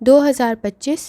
2025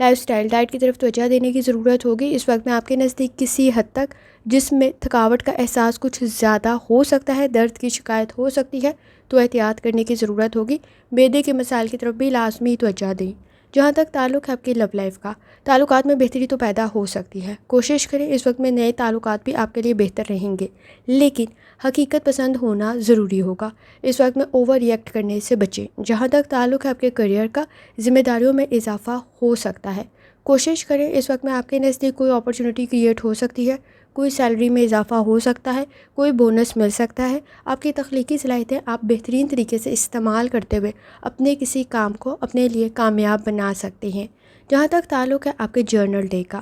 life style diet کی طرف توجہ دینے کی ضرورت ہوگی۔ اس وقت میں آپ کے نزدیک کسی حد تک جسم میں تھکاوٹ کا احساس کچھ زیادہ ہو سکتا ہے، درد کی شکایت ہو سکتی ہے، تو احتیاط کرنے کی ضرورت ہوگی۔ معدے کے مسائل کی طرف بھی لازمی توجہ دیں۔ جہاں تک تعلق ہے آپ کی لو لائف کا، تعلقات میں بہتری تو پیدا ہو سکتی ہے۔ کوشش کریں اس وقت میں نئے تعلقات بھی آپ کے لیے بہتر رہیں گے، لیکن حقیقت پسند ہونا ضروری ہوگا۔ اس وقت میں اوور ری ایکٹ کرنے سے بچیں۔ جہاں تک تعلق ہے آپ کے کریئر کا، ذمہ داریوں میں اضافہ ہو سکتا ہے۔ کوشش کریں اس وقت میں آپ کے نزدیک کوئی اپرچونٹی کریٹ ہو سکتی ہے، کوئی سیلری میں اضافہ ہو سکتا ہے، کوئی بونس مل سکتا ہے۔ آپ کی تخلیقی صلاحیتیں آپ بہترین طریقے سے استعمال کرتے ہوئے اپنے کسی کام کو اپنے لیے کامیاب بنا سکتے ہیں۔ جہاں تک تعلق ہے آپ کے جرنل ڈے کا،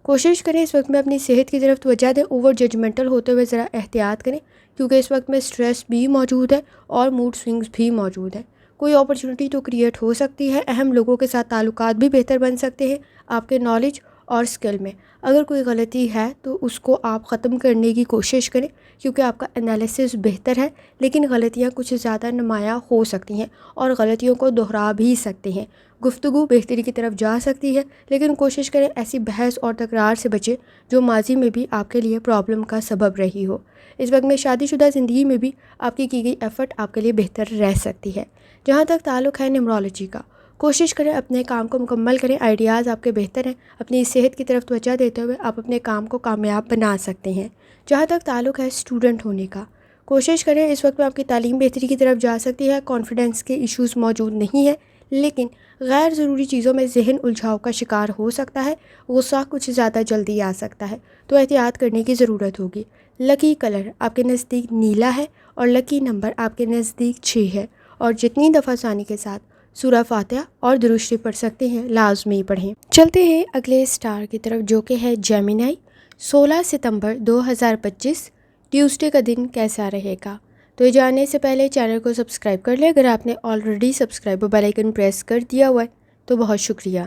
کوشش کریں اس وقت میں اپنی صحت کی طرف توجہ دیں۔ اوور ججمنٹل ہوتے ہوئے ذرا احتیاط کریں، کیونکہ اس وقت میں سٹریس بھی موجود ہے اور موڈ سوئنگز بھی موجود ہیں۔ کوئی اپرچونٹی تو کریٹ ہو سکتی ہے، اہم لوگوں کے ساتھ تعلقات بھی بہتر بن سکتے ہیں۔ آپ کے نالج اور سکل میں اگر کوئی غلطی ہے تو اس کو آپ ختم کرنے کی کوشش کریں، کیونکہ آپ کا انالیسس بہتر ہے، لیکن غلطیاں کچھ زیادہ نمایاں ہو سکتی ہیں اور غلطیوں کو دہرا بھی سکتے ہیں۔ گفتگو بہتری کی طرف جا سکتی ہے، لیکن کوشش کریں ایسی بحث اور تکرار سے بچیں جو ماضی میں بھی آپ کے لیے پرابلم کا سبب رہی ہو۔ اس وقت میں شادی شدہ زندگی میں بھی آپ کی گئی ایفرٹ آپ کے لیے بہتر رہ سکتی ہے۔ جہاں تک تعلق ہے نیمرولوجی کا، کوشش کریں اپنے کام کو مکمل کریں۔ آئیڈیاز آپ کے بہتر ہیں، اپنی صحت کی طرف توجہ دیتے ہوئے آپ اپنے کام کو کامیاب بنا سکتے ہیں۔ جہاں تک تعلق ہے اسٹوڈنٹ ہونے کا، کوشش کریں اس وقت میں آپ کی تعلیم بہتری کی طرف جا سکتی ہے۔ کانفیڈنس کے ایشوز موجود نہیں ہیں، لیکن غیر ضروری چیزوں میں ذہن الجھاؤ کا شکار ہو سکتا ہے، غصہ کچھ زیادہ جلدی آ سکتا ہے، تو احتیاط کرنے کی ضرورت ہوگی۔ لکی کلر آپ کے نزدیک نیلا ہے اور لکی نمبر آپ کے نزدیک 6 ہے، اور جتنی دفعہ ثانی کے ساتھ سورہ فاتحہ اور درود شریف پڑھ سکتے ہیں لازمی پڑھیں۔ چلتے ہیں اگلے سٹار کی طرف جو کہ ہے جیمینائی۔ 16 ستمبر 2025 ٹیوزڈے کا دن کیسا رہے گا؟ تو یہ جاننے سے پہلے چینل کو سبسکرائب کر لیں۔ اگر آپ نے already subscribe bell icon press کر دیا ہوا ہے تو بہت شکریہ۔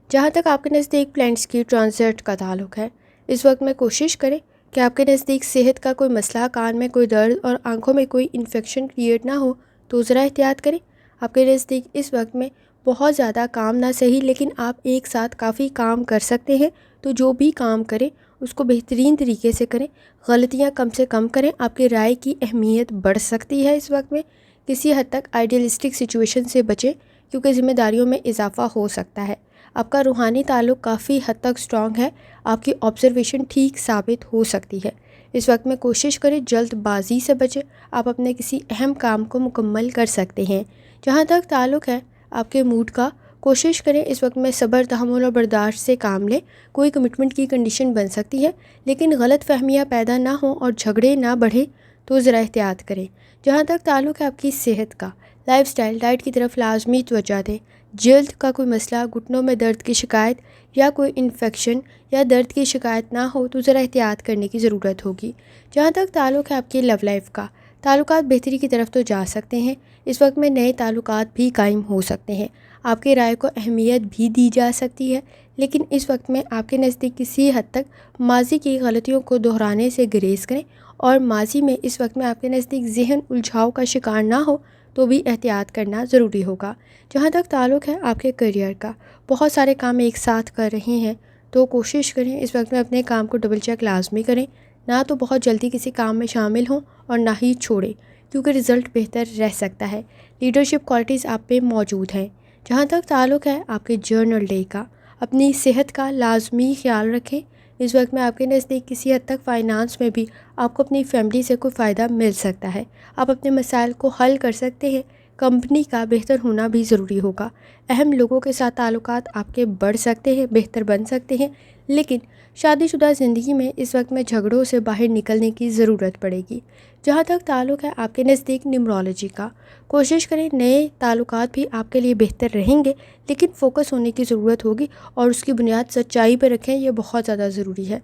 جہاں تک آپ کے نزدیک پلانٹس کی ٹرانزٹ کا تعلق ہے، اس وقت میں کوشش کریں کہ آپ کے نزدیک صحت کا کوئی مسئلہ، کان میں کوئی درد اور آنکھوں میں کوئی انفیکشن کریٹ نہ ہو تو ذرا احتیاط کریں۔ آپ کے نزدیک اس وقت میں بہت زیادہ کام نہ صحیح، لیکن آپ ایک ساتھ کافی کام کر سکتے ہیں، تو جو بھی کام کریں اس کو بہترین طریقے سے کریں، غلطیاں کم سے کم کریں۔ آپ کی رائے کی اہمیت بڑھ سکتی ہے۔ اس وقت میں کسی حد تک آئیڈیلسٹک سچویشن سے بچیں، کیونکہ ذمہ داریوں میں اضافہ ہو سکتا ہے۔ آپ کا روحانی تعلق کافی حد تک سٹرانگ ہے، آپ کی آبزرویشن ٹھیک ثابت ہو سکتی ہے۔ اس وقت میں کوشش کریں جلد بازی سے بچیں، آپ اپنے کسی اہم کام کو مکمل کر سکتے ہیں۔ جہاں تک تعلق ہے آپ کے موڈ کا، کوشش کریں اس وقت میں صبر، تحمل اور برداشت سے کام لیں۔ کوئی کمٹمنٹ کی کنڈیشن بن سکتی ہے، لیکن غلط فہمیاں پیدا نہ ہوں اور جھگڑے نہ بڑھیں تو ذرا احتیاط کریں۔ جہاں تک تعلق ہے آپ کی صحت کا، لائف سٹائل ڈائٹ کی طرف لازمی توجہ دیں۔ جلد کا کوئی مسئلہ، گھٹنوں میں درد کی شکایت یا کوئی انفیکشن یا درد کی شکایت نہ ہو تو ذرا احتیاط کرنے کی ضرورت ہوگی۔ جہاں تک تعلق ہے آپ کی لو لائف کا، تعلقات بہتری کی طرف تو جا سکتے ہیں، اس وقت میں نئے تعلقات بھی قائم ہو سکتے ہیں، آپ کی رائے کو اہمیت بھی دی جا سکتی ہے، لیکن اس وقت میں آپ کے نزدیک کسی حد تک ماضی کی غلطیوں کو دہرانے سے گریز کریں، اور ماضی میں اس وقت میں آپ کے نزدیک ذہن الجھاؤ کا شکار نہ ہو تو بھی احتیاط کرنا ضروری ہوگا۔ جہاں تک تعلق ہے آپ کے کریئر کا، بہت سارے کام ایک ساتھ کر رہے ہیں تو کوشش کریں اس وقت میں اپنے کام کو ڈبل چیک لازمی کریں، نہ تو بہت جلدی کسی کام میں شامل ہوں اور نہ ہی چھوڑیں، کیونکہ رزلٹ بہتر رہ سکتا ہے۔ لیڈرشپ کوالٹیز آپ پہ موجود ہیں۔ جہاں تک تعلق ہے آپ کے جرنل ڈے کا، اپنی صحت کا لازمی خیال رکھیں۔ اس وقت میں آپ کے نزدیک کسی حد تک فائنانس میں بھی آپ کو اپنی فیملی سے کوئی فائدہ مل سکتا ہے، آپ اپنے مسائل کو حل کر سکتے ہیں۔ کمپنی کا بہتر ہونا بھی ضروری ہوگا، اہم لوگوں کے ساتھ تعلقات آپ کے بڑھ سکتے ہیں، بہتر بن سکتے ہیں، لیکن شادی شدہ زندگی میں اس وقت میں جھگڑوں سے باہر نکلنے کی ضرورت پڑے گی۔ جہاں تک تعلق ہے آپ کے نزدیک نیمرولوجی کا، کوشش کریں نئے تعلقات بھی آپ کے لیے بہتر رہیں گے، لیکن فوکس ہونے کی ضرورت ہوگی اور اس کی بنیاد سچائی پہ رکھیں، یہ بہت زیادہ ضروری ہے۔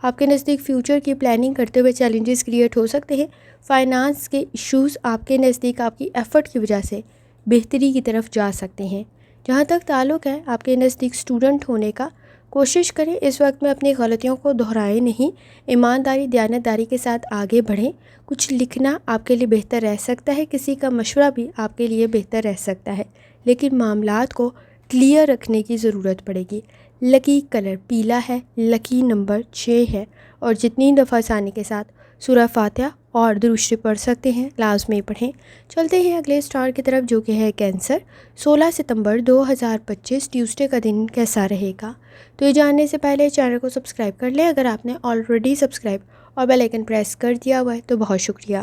آپ کے نزدیک فیوچر کی پلاننگ کرتے ہوئے چیلنجز کریٹ ہو سکتے ہیں۔ فائنانس کے ایشوز آپ کے نزدیک آپ کی ایفرٹ کی وجہ سے بہتری کی طرف جا سکتے ہیں۔ جہاں تک تعلق ہے آپ کے نزدیک اسٹوڈنٹ ہونے کا، کوشش کریں اس وقت میں اپنی غلطیوں کو دہرائیں نہیں، ایمانداری، دیانتداری کے ساتھ آگے بڑھیں۔ کچھ لکھنا آپ کے لیے بہتر رہ سکتا ہے، کسی کا مشورہ بھی آپ کے لیے بہتر رہ سکتا ہے، لیکن معاملات کو کلیئر رکھنے کی ضرورت پڑے گی۔ لکی کلر پیلا ہے، لکی نمبر 6 ہے، اور جتنی دفعہ آسانی کے ساتھ سورہ فاتحہ اور درود شریف پڑھ سکتے ہیں لازمی پڑھیں۔ چلتے ہیں اگلے اسٹار کی طرف جو کہ ہے کینسر۔ 16 ستمبر 2025 ٹیوزڈے کا دن کیسا رہے گا؟ تو یہ جاننے سے پہلے چینل کو سبسکرائب کر لیں اگر آپ نے آلریڈی سبسکرائب اور بیل آئیکن پریس کر دیا ہوا ہے تو بہت شکریہ۔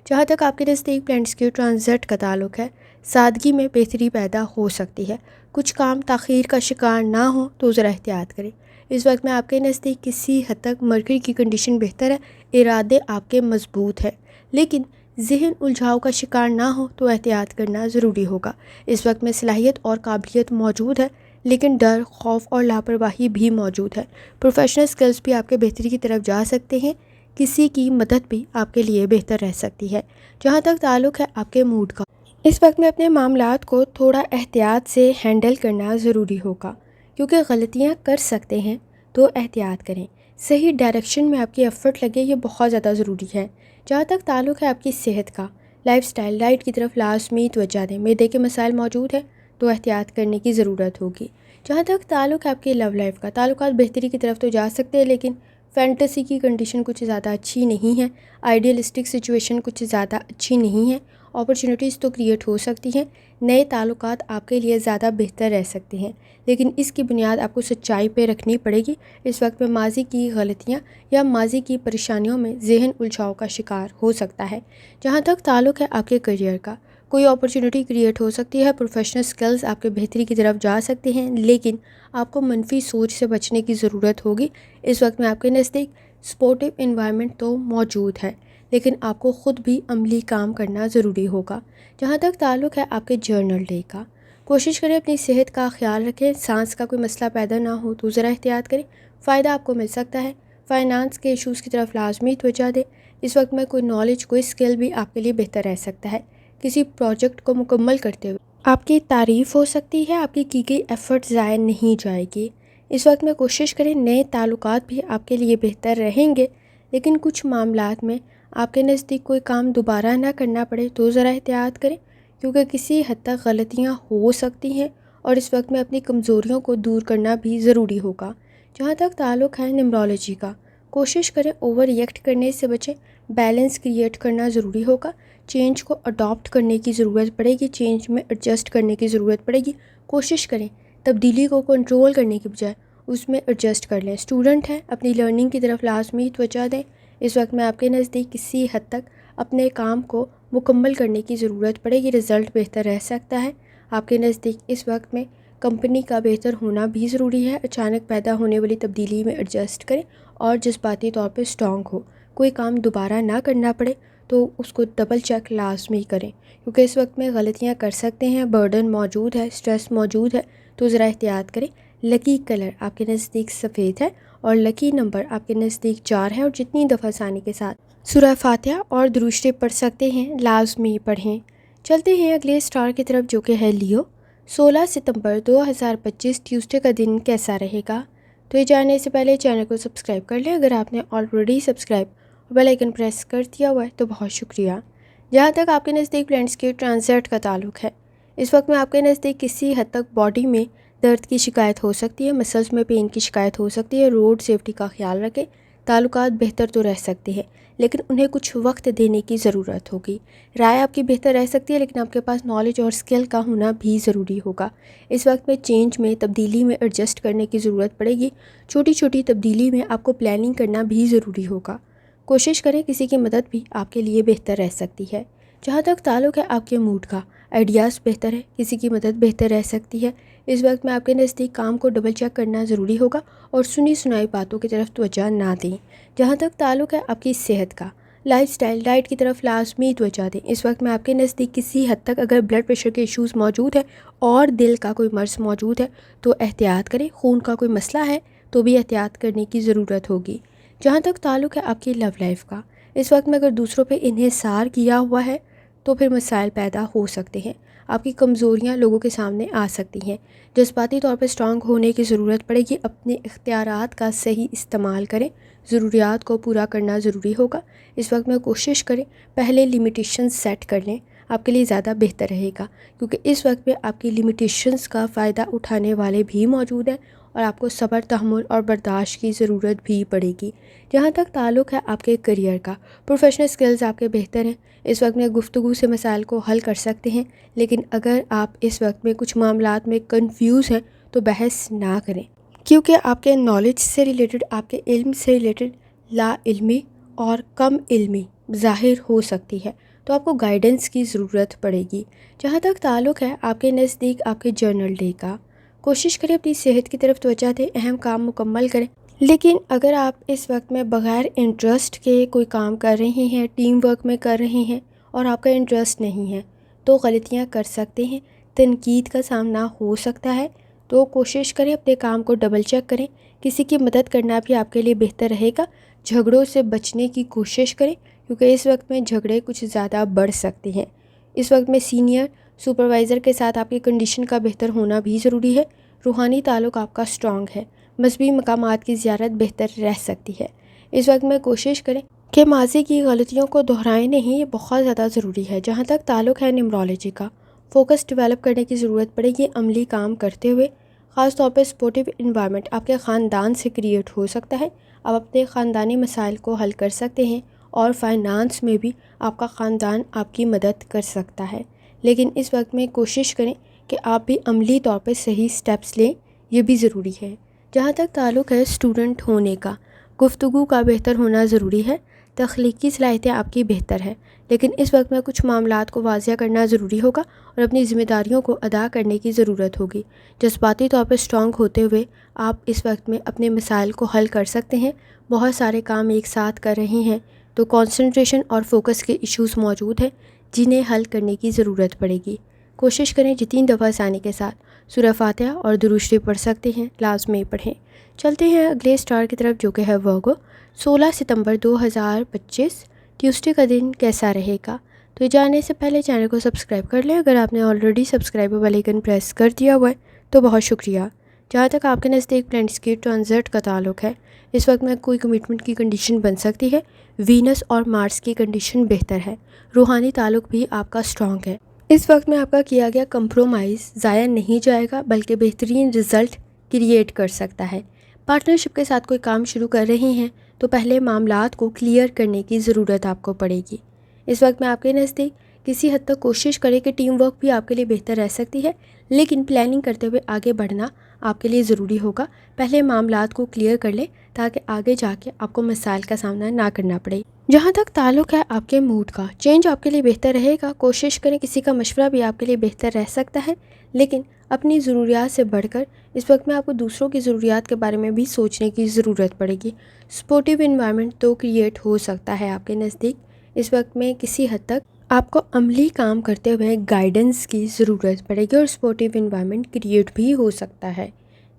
جہاں تک آپ کے نزدیک پلانٹس کے ٹرانزٹ کا تعلق ہے، سادگی میں بہتری پیدا ہو سکتی ہے۔ کچھ کام تاخیر کا شکار نہ ہو تو ذرا احتیاط کریں۔ اس وقت میں آپ کے نزدیک کسی حد تک مرکری کی کنڈیشن بہتر ہے، ارادے آپ کے مضبوط ہے، لیکن ذہن الجھاؤ کا شکار نہ ہو تو احتیاط کرنا ضروری ہوگا۔ اس وقت میں صلاحیت اور قابلیت موجود ہے، لیکن ڈر، خوف اور لاپرواہی بھی موجود ہے۔ پروفیشنل سکلز بھی آپ کے بہتری کی طرف جا سکتے ہیں، کسی کی مدد بھی آپ کے لیے بہتر رہ سکتی ہے۔ جہاں تک تعلق ہے آپ کے موڈ کا، اس وقت میں اپنے معاملات کو تھوڑا احتیاط سے ہینڈل کرنا ضروری ہوگا، کیونکہ غلطیاں کر سکتے ہیں تو احتیاط کریں۔ صحیح ڈائریکشن میں آپ کی ایفرٹ لگے، یہ بہت زیادہ ضروری ہے۔ جہاں تک تعلق ہے آپ کی صحت کا، لائف سٹائل ڈائٹ کی طرف لازمی توجہ دیں۔ معدے کے مسائل موجود ہیں تو احتیاط کرنے کی ضرورت ہوگی۔ جہاں تک تعلق ہے آپ کی لو لائف کا، تعلقات بہتری کی طرف تو جا سکتے ہیں، لیکن فینٹیسی کی کنڈیشن کچھ زیادہ اچھی نہیں ہے، آئیڈیلسٹک سچویشن کچھ زیادہ اچھی نہیں ہے۔ اپرچونٹیز تو کریٹ ہو سکتی ہیں، نئے تعلقات آپ کے لیے زیادہ بہتر رہ سکتے ہیں، لیکن اس کی بنیاد آپ کو سچائی پہ رکھنی پڑے گی۔ اس وقت میں ماضی کی غلطیاں یا ماضی کی پریشانیوں میں ذہن الجھاؤ کا شکار ہو سکتا ہے۔ جہاں تک تعلق ہے آپ کے کریئر کا، کوئی اپرچونٹی کریٹ ہو سکتی ہے، پروفیشنل سکلز آپ کے بہتری کی طرف جا سکتے ہیں، لیکن آپ کو منفی سوچ سے بچنے کی ضرورت ہوگی۔ اس وقت میں آپ کے نزدیک سپورٹیو انوائرمنٹ تو موجود ہے، لیکن آپ کو خود بھی عملی کام کرنا ضروری ہوگا۔ جہاں تک تعلق ہے آپ کے جرنل ڈے کا، کوشش کریں اپنی صحت کا خیال رکھیں، سانس کا کوئی مسئلہ پیدا نہ ہو تو ذرا احتیاط کریں، فائدہ آپ کو مل سکتا ہے۔ فائنانس کے ایشوز کی طرف لازمی توجہ دیں۔ اس وقت میں کوئی نالج، کوئی اسکل بھی آپ کے لیے بہتر رہ سکتا ہے۔ کسی پروجیکٹ کو مکمل کرتے ہوئے آپ کی تعریف ہو سکتی ہے، آپ کی گئی ایفرٹ ضائع نہیں جائے گی۔ اس وقت میں کوشش کریں نئے تعلقات بھی آپ کے لیے بہتر رہیں گے، لیکن کچھ معاملات میں آپ کے نزدیک کوئی کام دوبارہ نہ کرنا پڑے تو ذرا احتیاط کریں، کیونکہ کسی حد تک غلطیاں ہو سکتی ہیں اور اس وقت میں اپنی کمزوریوں کو دور کرنا بھی ضروری ہوگا۔ جہاں تک تعلق ہے نیمرولوجی کا، کوشش کریں اوور ریئیکٹ کرنے سے بچیں، بیلنس کریٹ کرنا ضروری ہوگا۔ چینج کو اڈاپٹ کرنے کی ضرورت پڑے گی، چینج میں ایڈجسٹ کرنے کی ضرورت پڑے گی۔ کوشش کریں تبدیلی کو کنٹرول کرنے کی بجائے اس میں ایڈجسٹ کر لیں۔ اسٹوڈنٹ ہیں، اپنی لرننگ کی طرف لازمی توجہ دیں۔ اس وقت میں آپ کے نزدیک کسی حد تک اپنے کام کو مکمل کرنے کی ضرورت پڑے گی، رزلٹ بہتر رہ سکتا ہے۔ آپ کے نزدیک اس وقت میں کمپنی کا بہتر ہونا بھی ضروری ہے۔ اچانک پیدا ہونے والی تبدیلی میں ایڈجسٹ کریں اور جذباتی طور پہ اسٹرانگ ہو۔ کوئی کام دوبارہ نہ کرنا پڑے تو اس کو ڈبل چیک لازمی کریں، کیونکہ اس وقت میں غلطیاں کر سکتے ہیں، برڈن موجود ہے، اسٹریس موجود ہے، تو ذرا احتیاط کریں۔ لکی کلر آپ کے نزدیک سفید ہے اور لکی نمبر آپ کے نزدیک 4 ہے، اور جتنی دفعہ آسانی کے ساتھ سورہ فاتحہ اور درود شریف پڑھ سکتے ہیں لازمی پڑھیں۔ چلتے ہیں اگلے اسٹار کی طرف جو کہ ہے لیو۔ 16 ستمبر 2025 ٹیوزڈے کا دن کیسا رہے گا؟ تو یہ جاننے سے پہلے چینل کو سبسکرائب کر لیں اگر آپ نے آلریڈی سبسکرائب اور بیل آئیکن پریس کر دیا ہوا ہے تو بہت شکریہ۔ جہاں تک آپ کے نزدیک پلانٹس کے ٹرانزٹ کا تعلق ہے، اس وقت میں آپ کے نزدیک کسی حد تک باڈی میں درد کی شکایت ہو سکتی ہے، مسلز میں پین کی شکایت ہو سکتی ہے۔ روڈ سیفٹی کا خیال رکھیں۔ تعلقات بہتر تو رہ سکتے ہیں، لیکن انہیں کچھ وقت دینے کی ضرورت ہوگی۔ رائے آپ کی بہتر رہ سکتی ہے، لیکن آپ کے پاس نالج اور اسکل کا ہونا بھی ضروری ہوگا۔ اس وقت میں چینج میں، تبدیلی میں ایڈجسٹ کرنے کی ضرورت پڑے گی۔ چھوٹی چھوٹی تبدیلی میں آپ کو پلاننگ کرنا بھی ضروری ہوگا۔ کوشش کریں کسی کی مدد بھی آپ کے لیے بہتر رہ سکتی ہے۔ جہاں تک تعلق ہے آپ کے موڈ کا، آئیڈیاز بہتر ہے، کسی کی مدد بہتر رہ سکتی ہے۔ اس وقت میں آپ کے نزدیک کام کو ڈبل چیک کرنا ضروری ہوگا اور سنی سنائی باتوں کی طرف توجہ نہ دیں۔ جہاں تک تعلق ہے آپ کی صحت کا، لائف سٹائل ڈائٹ کی طرف لازمی توجہ دیں۔ اس وقت میں آپ کے نزدیک کسی حد تک اگر بلڈ پریشر کے ایشوز موجود ہیں اور دل کا کوئی مرض موجود ہے تو احتیاط کریں۔ خون کا کوئی مسئلہ ہے تو بھی احتیاط کرنے کی ضرورت ہوگی۔ جہاں تک تعلق ہے آپ کی لو لائف کا، اس وقت میں اگر دوسروں پہ انحصار کیا ہوا ہے تو پھر مسائل پیدا ہو سکتے ہیں، آپ کی کمزوریاں لوگوں کے سامنے آ سکتی ہیں۔ جذباتی طور پہ اسٹرانگ ہونے کی ضرورت پڑے گی۔ اپنے اختیارات کا صحیح استعمال کریں، ضروریات کو پورا کرنا ضروری ہوگا۔ اس وقت میں کوشش کریں پہلے لمیٹیشن سیٹ کر لیں، آپ کے لیے زیادہ بہتر رہے گا، کیونکہ اس وقت میں آپ کی لمیٹیشنز کا فائدہ اٹھانے والے بھی موجود ہیں اور آپ کو صبر، تحمل اور برداشت کی ضرورت بھی پڑے گی۔ جہاں تک تعلق ہے آپ کے کریئر کا، پروفیشنل سکلز آپ کے بہتر ہیں۔ اس وقت میں گفتگو سے مسائل کو حل کر سکتے ہیں، لیکن اگر آپ اس وقت میں کچھ معاملات میں کنفیوز ہیں تو بحث نہ کریں، کیونکہ آپ کے نالج سے ریلیٹڈ، آپ کے علم سے ریلیٹڈ لا علمی اور کم علمی ظاہر ہو سکتی ہے، تو آپ کو گائیڈنس کی ضرورت پڑے گی۔ جہاں تک تعلق ہے آپ کے نزدیک آپ کے جرنل ڈے کا، کوشش کریں اپنی صحت کی طرف توجہ دیں، اہم کام مکمل کریں۔ لیکن اگر آپ اس وقت میں بغیر انٹرسٹ کے کوئی کام کر رہے ہیں، ٹیم ورک میں کر رہے ہیں اور آپ کا انٹرسٹ نہیں ہے، تو غلطیاں کر سکتے ہیں، تنقید کا سامنا ہو سکتا ہے۔ تو کوشش کریں اپنے کام کو ڈبل چیک کریں، کسی کی مدد کرنا بھی آپ کے لیے بہتر رہے گا۔ جھگڑوں سے بچنے کی کوشش کریں، کیونکہ اس وقت میں جھگڑے کچھ زیادہ بڑھ سکتے ہیں۔ اس وقت میں سینئر سپروائزر کے ساتھ آپ کی کنڈیشن کا بہتر ہونا بھی ضروری ہے۔ روحانی تعلق آپ کا اسٹرانگ ہے، مذہبی مقامات کی زیارت بہتر رہ سکتی ہے۔ اس وقت میں کوشش کریں کہ ماضی کی غلطیوں کو دہرائیں نہیں، یہ بہت زیادہ ضروری ہے۔ جہاں تک تعلق ہے نیورولوجی کا، فوکس ڈیولپ کرنے کی ضرورت پڑے گی عملی کام کرتے ہوئے۔ خاص طور پہ سپورٹیو انوائرمنٹ آپ کے خاندان سے کریٹ ہو سکتا ہے، آپ اپنے خاندانی مسائل کو حل کر سکتے ہیں، اور فائنانس میں بھی آپ کا خاندان آپ کی مدد کر سکتا ہے۔ لیکن اس وقت میں کوشش کریں کہ آپ بھی عملی طور پہ صحیح سٹیپس لیں، یہ بھی ضروری ہے۔ جہاں تک تعلق ہے اسٹوڈنٹ ہونے کا، گفتگو کا بہتر ہونا ضروری ہے، تخلیقی صلاحیتیں آپ کی بہتر ہے، لیکن اس وقت میں کچھ معاملات کو واضح کرنا ضروری ہوگا اور اپنی ذمہ داریوں کو ادا کرنے کی ضرورت ہوگی۔ جذباتی طور پہ اسٹرانگ ہوتے ہوئے آپ اس وقت میں اپنے مسائل کو حل کر سکتے ہیں۔ بہت سارے کام ایک ساتھ کر رہے ہیں تو کنسنٹریشن اور فوکس کے ایشوز موجود ہیں جنہیں حل کرنے کی ضرورت پڑے گی۔ کوشش کریں جتنی دفعہ آسانی کے ساتھ سورہ فاتحہ اور درود شریف پڑھ سکتے ہیں لازمی پڑھیں۔ چلتے ہیں اگلے سٹار کی طرف جو کہ ہے ورگو۔ 16 ستمبر 2025 ٹیوزڈے کا دن کیسا رہے گا؟ تو یہ جاننے سے پہلے چینل کو سبسکرائب کر لیں۔ اگر آپ نے already subscribe bell icon press کر دیا ہوا ہے تو بہت شکریہ۔ جہاں تک آپ کے نزدیک پلانٹس کی ٹرانزٹ کا تعلق ہے، اس وقت میں کوئی کمٹمنٹ کی کنڈیشن بن سکتی ہے۔ وینس اور مارس کی کنڈیشن بہتر ہے، روحانی تعلق بھی آپ کا اسٹرانگ ہے۔ اس وقت میں آپ کا کیا گیا کمپرومائز ضائع نہیں جائے گا، بلکہ بہترین رزلٹ کریٹ کر سکتا ہے۔ پارٹنرشپ کے ساتھ کوئی کام شروع کر رہے ہیں تو پہلے معاملات کو کلیئر کرنے کی ضرورت آپ کو پڑے گی۔ اس وقت میں آپ کے نزدیک کسی حد تک کوشش کریں کہ ٹیم ورک بھی آپ کے لیے بہتر رہ سکتی ہے، لیکن پلاننگ کرتے ہوئے آگے بڑھنا آپ کے لیے ضروری ہوگا۔ پہلے معاملات کو کلیئر کر لیں تاکہ آگے جا کے آپ کو مسائل کا سامنا نہ کرنا پڑے۔ جہاں تک تعلق ہے آپ کے موڈ کا، چینج آپ کے لیے بہتر رہے گا۔ کوشش کریں، کسی کا مشورہ بھی آپ کے لیے بہتر رہ سکتا ہے، لیکن اپنی ضروریات سے بڑھ کر اس وقت میں آپ کو دوسروں کی ضروریات کے بارے میں بھی سوچنے کی ضرورت پڑے گی۔ سپورٹیو انوائرمنٹ تو کریٹ ہو سکتا ہے آپ کے نزدیک۔ اس وقت میں کسی حد تک آپ کو عملی کام کرتے ہوئے گائیڈنس کی ضرورت پڑے گی اور سپورٹیو انوائرمنٹ کریٹ بھی ہو سکتا ہے۔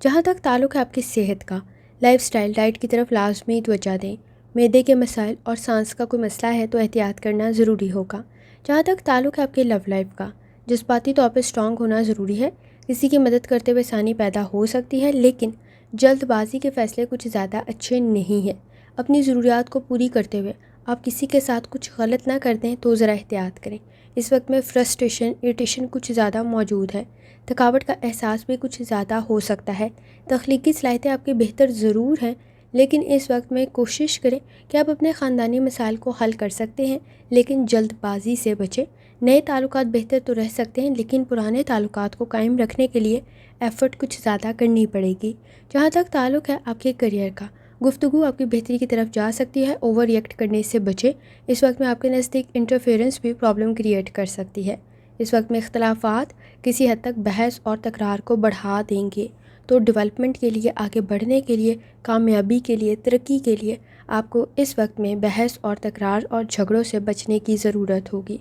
جہاں تک تعلق ہے آپ کی صحت کا، لائف سٹائل، ڈائٹ کی طرف لازمی توجہ دیں۔ معدے کے مسائل اور سانس کا کوئی مسئلہ ہے تو احتیاط کرنا ضروری ہوگا۔ جہاں تک تعلق ہے آپ کے لو لائف کا، جذباتی طور پہ اسٹرانگ ہونا ضروری ہے۔ کسی کی مدد کرتے ہوئے آسانی پیدا ہو سکتی ہے، لیکن جلد بازی کے فیصلے کچھ زیادہ اچھے نہیں ہیں۔ اپنی ضروریات کو پوری کرتے ہوئے آپ کسی کے ساتھ کچھ غلط نہ کر دیں تو ذرا احتیاط کریں۔ اس وقت میں فرسٹریشن، اریٹیشن کچھ زیادہ موجود ہے، تھکاوٹ کا احساس بھی کچھ زیادہ ہو سکتا ہے۔ تخلیقی صلاحیتیں آپ کی بہتر ضرور ہیں، لیکن اس وقت میں کوشش کریں کہ آپ اپنے خاندانی مسائل کو حل کر سکتے ہیں، لیکن جلد بازی سے بچیں۔ نئے تعلقات بہتر تو رہ سکتے ہیں، لیکن پرانے تعلقات کو قائم رکھنے کے لیے ایفرٹ کچھ زیادہ کرنی پڑے گی۔ جہاں تک تعلق ہے آپ کے کریئر کا، گفتگو آپ کی بہتری کی طرف جا سکتی ہے، اوور ریئیکٹ کرنے سے بچیں۔ اس وقت میں آپ کے نزدیک انٹرفیئرنس بھی پرابلم کریٹ کر سکتی ہے۔ اس وقت میں اختلافات کسی حد تک بحث اور تکرار کو بڑھا دیں گے، تو ڈیولپمنٹ کے لیے، آگے بڑھنے کے لیے، کامیابی کے لیے، ترقی کے لیے آپ کو اس وقت میں بحث اور تکرار اور جھگڑوں سے بچنے کی ضرورت ہوگی۔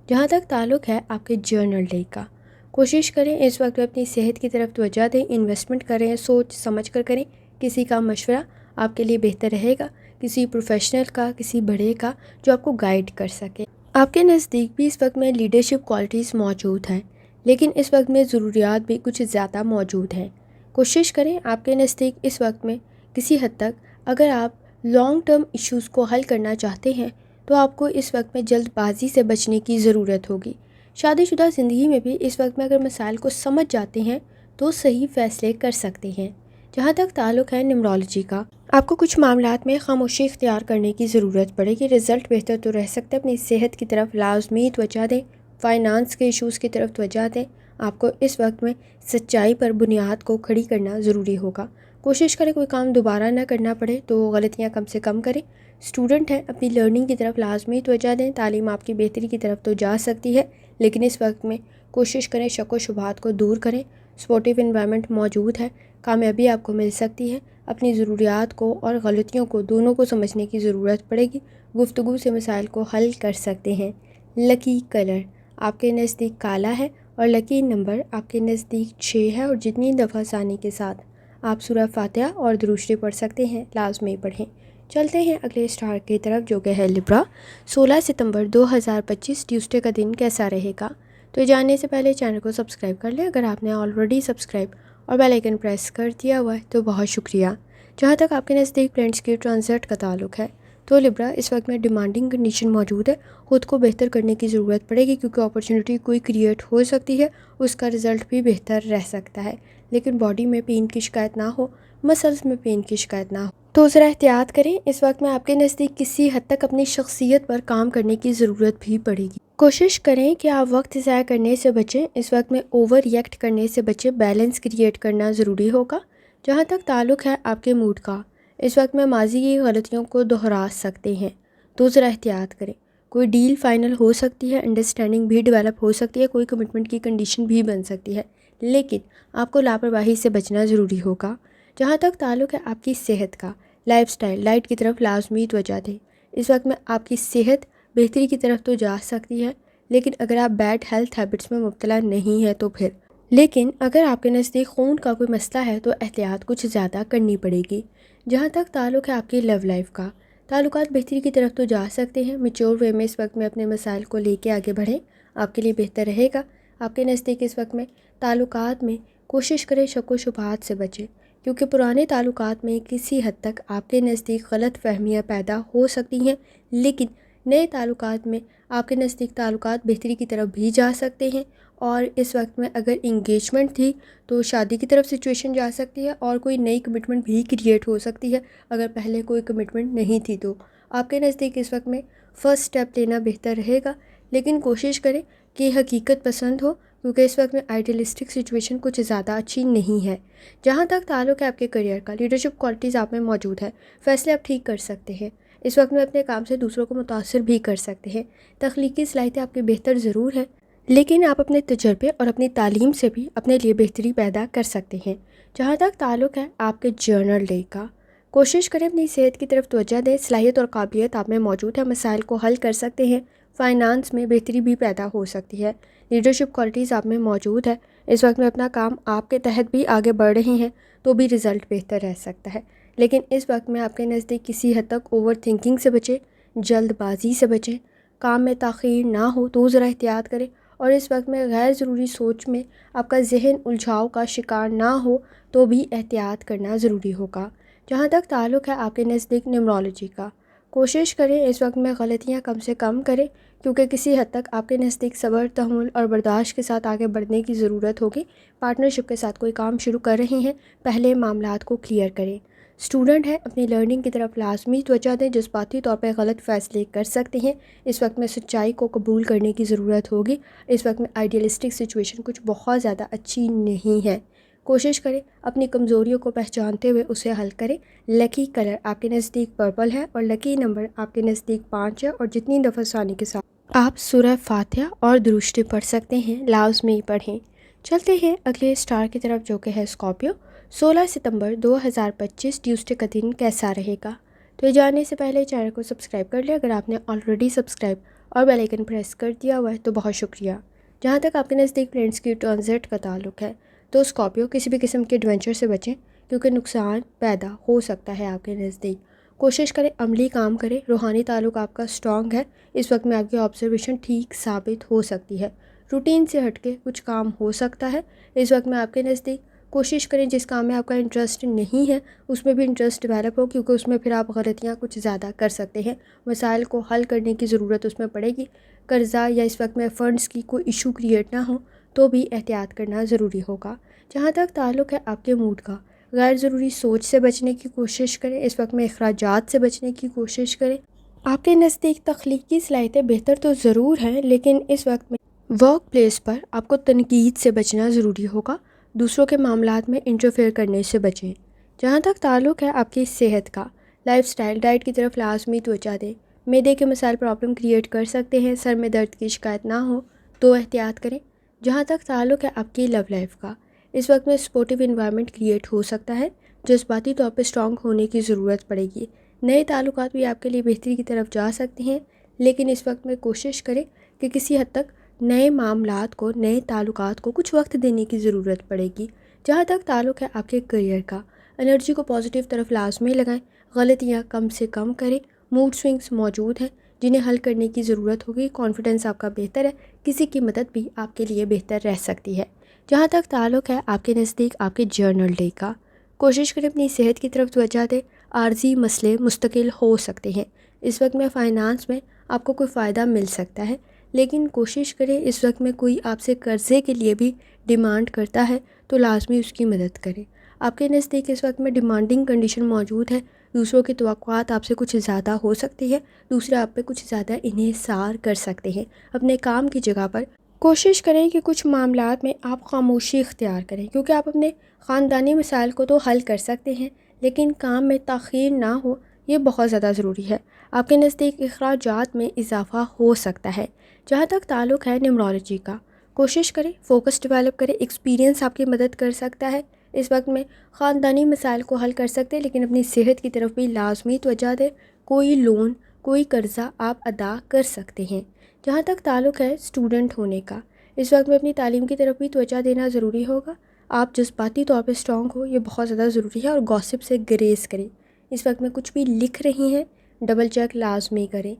جہاں تک تعلق ہے آپ کے جرنل ڈے کا، کوشش کریں اس وقت میں اپنی صحت کی طرف توجہ دیں، انویسٹمنٹ کریں، سوچ سمجھ کر کریں۔ کسی کا مشورہ آپ کے لیے بہتر رہے گا، کسی پروفیشنل کا، کسی بڑے کا جو آپ کو گائیڈ کر سکے۔ آپ کے نزدیک بھی اس وقت میں لیڈرشپ کوالٹیز موجود ہیں، لیکن اس وقت میں ضروریات بھی کچھ زیادہ موجود ہیں۔ کوشش کریں آپ کے نزدیک اس وقت میں کسی حد تک اگر آپ لانگ ٹرم ایشوز کو حل کرنا چاہتے ہیں تو آپ کو اس وقت میں جلد بازی سے بچنے کی ضرورت ہوگی۔ شادی شدہ زندگی میں بھی اس وقت میں اگر مسائل کو سمجھ جاتے ہیں تو صحیح فیصلے کر سکتے ہیں۔ جہاں تک تعلق ہے نیمرولوجی کا، آپ کو کچھ معاملات میں خاموشی اختیار کرنے کی ضرورت پڑے گی۔ رزلٹ بہتر تو رہ سکتے، اپنی صحت کی طرف لازمی توجہ دیں، فائنانس کے ایشوز کی طرف توجہ دیں۔ آپ کو اس وقت میں سچائی پر بنیاد کو کھڑی کرنا ضروری ہوگا۔ کوشش کریں کوئی کام دوبارہ نہ کرنا پڑے تو غلطیاں کم سے کم کریں۔ اسٹوڈنٹ ہیں، اپنی لرننگ کی طرف لازمی توجہ دیں، تعلیم آپ کی بہتری کی طرف تو جا سکتی ہے، لیکن اس وقت میں کوشش کریں شک و شبہات کو دور کریں۔ سپورٹیو انوائرمنٹ موجود ہے، کامیابی آپ کو مل سکتی ہے۔ اپنی ضروریات کو اور غلطیوں کو دونوں کو سمجھنے کی ضرورت پڑے گی، گفتگو سے مسائل کو حل کر سکتے ہیں۔ لکی کلر آپ کے نزدیک کالا ہے اور لکی نمبر آپ کے نزدیک 6 ہے، اور جتنی دفعہ ثانی کے ساتھ آپ سورہ فاتحہ اور درود شریف پڑھ سکتے ہیں لازمی پڑھیں۔ چلتے ہیں اگلے اسٹار کی طرف جو کہ ہے لبرا۔ 16 ستمبر 2025 ٹیوزڈے کا دن کیسا رہے گا؟ تو یہ جاننے سے پہلے چینل کو سبسکرائب کر لیں اگر آپ نے آلریڈی سبسکرائب اور بیل آئیکن پریس کر دیا ہوا ہے تو بہت شکریہ۔ جہاں تک آپ کے نزدیک فرینڈس کے ٹرانزٹ کا تعلق ہے تو لبرا اس وقت میں ڈیمانڈنگ کنڈیشن موجود ہے، خود کو بہتر کرنے کی ضرورت پڑے گی کیونکہ اپرچونٹی کوئی کریٹ ہو سکتی ہے، اس کا رزلٹ بھی بہتر رہ سکتا ہے، لیکن باڈی میں پین کی شکایت نہ ہو، مسلز میں پین کی شکایت نہ ہو تو ذرا احتیاط کریں۔ اس وقت میں آپ کے نزدیک کسی حد تک اپنی شخصیت پر کام کرنے کی ضرورت بھی پڑے گی۔ کوشش کریں کہ آپ وقت ضائع کرنے سے بچیں، اس وقت میں اوور ریئیکٹ کرنے سے بچیں، بیلنس کریٹ کرنا ضروری ہوگا۔ جہاں تک تعلق ہے آپ کے موڈ کا، اس وقت میں ماضی کی غلطیوں کو دہرا سکتے ہیں تو ذرا احتیاط کریں۔ کوئی ڈیل فائنل ہو سکتی ہے، انڈرسٹینڈنگ بھی ڈیولپ ہو سکتی ہے، کوئی کمٹمنٹ کی کنڈیشن بھی بن سکتی ہے، لیکن آپ کو لاپرواہی سے بچنا ضروری ہوگا۔ جہاں تک تعلق ہے آپ کی صحت کا، لائف سٹائل لائٹ کی طرف لازمی توجہ دیں۔ اس وقت میں آپ کی صحت بہتری کی طرف تو جا سکتی ہے، لیکن اگر آپ بیڈ ہیلتھ ہیبٹس میں مبتلا نہیں ہے تو پھر، لیکن اگر آپ کے نزدیک خون کا کوئی مسئلہ ہے تو احتیاط کچھ زیادہ کرنی پڑے گی۔ جہاں تک تعلق ہے آپ کی لو لائف کا، تعلقات بہتری کی طرف تو جا سکتے ہیں، میچور وے میں اس وقت میں اپنے مسائل کو لے کے آگے بڑھیں، آپ کے لیے بہتر رہے گا۔ آپ کے نزدیک اس وقت میں تعلقات میں کوشش کریں شک و شبہات سے بچیں، کیونکہ پرانے تعلقات میں کسی حد تک آپ کے نزدیک غلط فہمیاں پیدا ہو سکتی ہیں، لیکن نئے تعلقات میں آپ کے نزدیک تعلقات بہتری کی طرف بھی جا سکتے ہیں، اور اس وقت میں اگر انگیجمنٹ تھی تو شادی کی طرف سچویشن جا سکتی ہے، اور کوئی نئی کمٹمنٹ بھی کریٹ ہو سکتی ہے اگر پہلے کوئی کمٹمنٹ نہیں تھی تو آپ کے نزدیک اس وقت میں فرسٹ سٹیپ لینا بہتر رہے گا، لیکن کوشش کریں کہ حقیقت پسند ہو، کیونکہ اس وقت میں آئیڈیلسٹک سچویشن کچھ زیادہ اچھی نہیں ہے۔ جہاں تک تعلق ہے آپ کے کریئر کا، لیڈرشپ کوالٹیز آپ میں موجود ہے، فیصلے آپ ٹھیک کر سکتے ہیں، اس وقت میں اپنے کام سے دوسروں کو متاثر بھی کر سکتے ہیں، تخلیقی صلاحیتیں آپ کی بہتر ضرور ہیں، لیکن آپ اپنے تجربے اور اپنی تعلیم سے بھی اپنے لیے بہتری پیدا کر سکتے ہیں۔ جہاں تک تعلق ہے آپ کے جرنل ڈے کا، کوشش کریں اپنی صحت کی طرف توجہ دیں، صلاحیت اور قابلیت آپ میں موجود ہے، مسائل کو حل کر سکتے ہیں، فائنانس میں بہتری بھی پیدا ہو سکتی ہے، لیڈرشپ کوالٹیز آپ میں موجود ہے، اس وقت میں اپنا کام آپ کے تحت بھی آگے بڑھ رہے ہیں تو بھی رزلٹ بہتر رہ سکتا ہے، لیکن اس وقت میں آپ کے نزدیک کسی حد تک اوور تھنکنگ سے بچیں، جلد بازی سے بچیں، کام میں تاخیر نہ ہو تو ذرا احتیاط کریں، اور اس وقت میں غیر ضروری سوچ میں آپ کا ذہن الجھاؤ کا شکار نہ ہو تو بھی احتیاط کرنا ضروری ہوگا۔ جہاں تک تعلق ہے آپ کے نزدیک نیمرولوجی کا، کوشش کریں اس وقت میں غلطیاں کم سے کم کریں، کیونکہ کسی حد تک آپ کے نزدیک صبر، تحمل اور برداشت کے ساتھ آگے بڑھنے کی ضرورت ہوگی۔ پارٹنرشپ کے ساتھ کوئی کام شروع کر رہے ہیں، پہلے معاملات کو کلیئر کریں۔ اسٹوڈنٹ ہیں، اپنی لرننگ کی طرف لازمی توجہ دیں، جذباتی طور پہ غلط فیصلے کر سکتے ہیں، اس وقت میں سچائی کو قبول کرنے کی ضرورت ہوگی، اس وقت میں آئیڈیلسٹک سچویشن کچھ بہت زیادہ اچھی نہیں ہے، کوشش کریں اپنی کمزوریوں کو پہچانتے ہوئے اسے حل کریں۔ لکی کلر آپ کے نزدیک پرپل ہے اور لکی نمبر آپ کے نزدیک 5 ہے، اور جتنی دفعہ ثانی کے ساتھ آپ سورہ فاتحہ اور درود شریف پڑھ سکتے ہیں لازمی پڑھیں۔ چلتے ہیں اگلے اسٹار کی طرف جو کہ ہے اسکارپیو۔ 16 ستمبر 2025 ٹیوزڈے کا دن کیسا رہے گا؟ تو یہ جاننے سے پہلے چینل کو سبسکرائب کر لیں اگر آپ نے آلریڈی سبسکرائب اور بیل آئیکن پریس کر دیا ہوا ہے تو بہت شکریہ۔ جہاں تک آپ کے نزدیک فرینڈس کی ٹرانزٹ کا تعلق ہے تو اسکارپیو کسی بھی قسم کے ایڈونچر سے بچیں، کیونکہ نقصان پیدا ہو سکتا ہے آپ کے نزدیک۔ کوشش کریں عملی کام کریں، روحانی تعلق آپ کا سٹرانگ ہے، اس وقت میں آپ کی آبزرویشن ٹھیک ثابت ہو سکتی ہے، روٹین سے ہٹ کے کچھ کام ہو سکتا ہے، اس وقت میں آپ کے نزدیک کوشش کریں جس کام میں آپ کا انٹرسٹ نہیں ہے اس میں بھی انٹرسٹ ڈیولپ ہو، کیونکہ اس میں پھر آپ غلطیاں کچھ زیادہ کر سکتے ہیں، مسائل کو حل کرنے کی ضرورت اس میں پڑے گی، قرضہ یا اس وقت میں فنڈز کی کوئی ایشو کریٹ نہ ہو تو بھی احتیاط کرنا ضروری ہوگا۔ جہاں تک تعلق ہے آپ کے موڈ کا، غیر ضروری سوچ سے بچنے کی کوشش کریں، اس وقت میں اخراجات سے بچنے کی کوشش کریں۔ آپ کے نزدیک تخلیقی صلاحیتیں بہتر تو ضرور ہیں، لیکن اس وقت میں ورک پلیس پر آپ کو تنقید سے بچنا ضروری ہوگا۔ دوسروں کے معاملات میں انٹرفیئر کرنے سے بچیں۔ جہاں تک تعلق ہے آپ کی صحت کا، لائف سٹائل ڈائٹ کی طرف لازمی توجہ دیں۔ معدے کے مسائل پرابلم کریٹ کر سکتے ہیں، سر میں درد کی شکایت نہ ہو تو احتیاط کریں۔ جہاں تک تعلق ہے آپ کی لو لائف کا، اس وقت میں سپورٹیو انوائرمنٹ کریٹ ہو سکتا ہے، جذباتی طور پہ اسٹرانگ ہونے کی ضرورت پڑے گی۔ نئے تعلقات بھی آپ کے لیے بہتری کی طرف جا سکتے ہیں، لیکن اس وقت میں کوشش کریں کہ کسی حد تک نئے معاملات کو، نئے تعلقات کو کچھ وقت دینے کی ضرورت پڑے گی۔ جہاں تک تعلق ہے آپ کے کریئر کا، انرجی کو پازیٹیو طرف لازمی لگائیں، غلطیاں کم سے کم کریں۔ موڈ سوئنگز موجود ہیں جنہیں حل کرنے کی ضرورت ہوگی۔ کانفیڈنس آپ کا بہتر ہے، کسی کی مدد بھی آپ کے لیے بہتر رہ سکتی ہے۔ جہاں تک تعلق ہے آپ کے نزدیک آپ کے جرنل ڈے کا، کوشش کریں اپنی صحت کی طرف توجہ دیں۔ عارضی مسئلے مستقل ہو سکتے ہیں، اس وقت میں فائنانس میں آپ کو کوئی فائدہ مل سکتا ہے، لیکن کوشش کریں اس وقت میں کوئی آپ سے قرضے کے لیے بھی ڈیمانڈ کرتا ہے تو لازمی اس کی مدد کریں۔ آپ کے نزدیک اس وقت میں ڈیمانڈنگ کنڈیشن موجود ہے، دوسروں کی توقعات آپ سے کچھ زیادہ ہو سکتی ہے، دوسرے آپ پہ کچھ زیادہ انحصار کر سکتے ہیں۔ اپنے کام کی جگہ پر کوشش کریں کہ کچھ معاملات میں آپ خاموشی اختیار کریں، کیونکہ آپ اپنے خاندانی مسائل کو تو حل کر سکتے ہیں، لیکن کام میں تاخیر نہ ہو یہ بہت زیادہ ضروری ہے۔ آپ کے نزدیک اخراجات میں اضافہ ہو سکتا ہے۔ جہاں تک تعلق ہے نیمرولوجی کا، کوشش کریں فوکس ڈیولپ کریں، ایکسپیرینس آپ کی مدد کر سکتا ہے۔ اس وقت میں خاندانی مسائل کو حل کر سکتے ہیں، لیکن اپنی صحت کی طرف بھی لازمی توجہ دیں۔ کوئی لون، کوئی قرضہ آپ ادا کر سکتے ہیں۔ جہاں تک تعلق ہے اسٹوڈنٹ ہونے کا، اس وقت میں اپنی تعلیم کی طرف بھی توجہ دینا ضروری ہوگا۔ آپ جذباتی طور پہ اسٹرانگ ہو یہ بہت زیادہ ضروری ہے، اور گاسپ سے گریز کریں۔ اس وقت میں کچھ بھی لکھ رہی ہیں ڈبل چیک لازمی کریں۔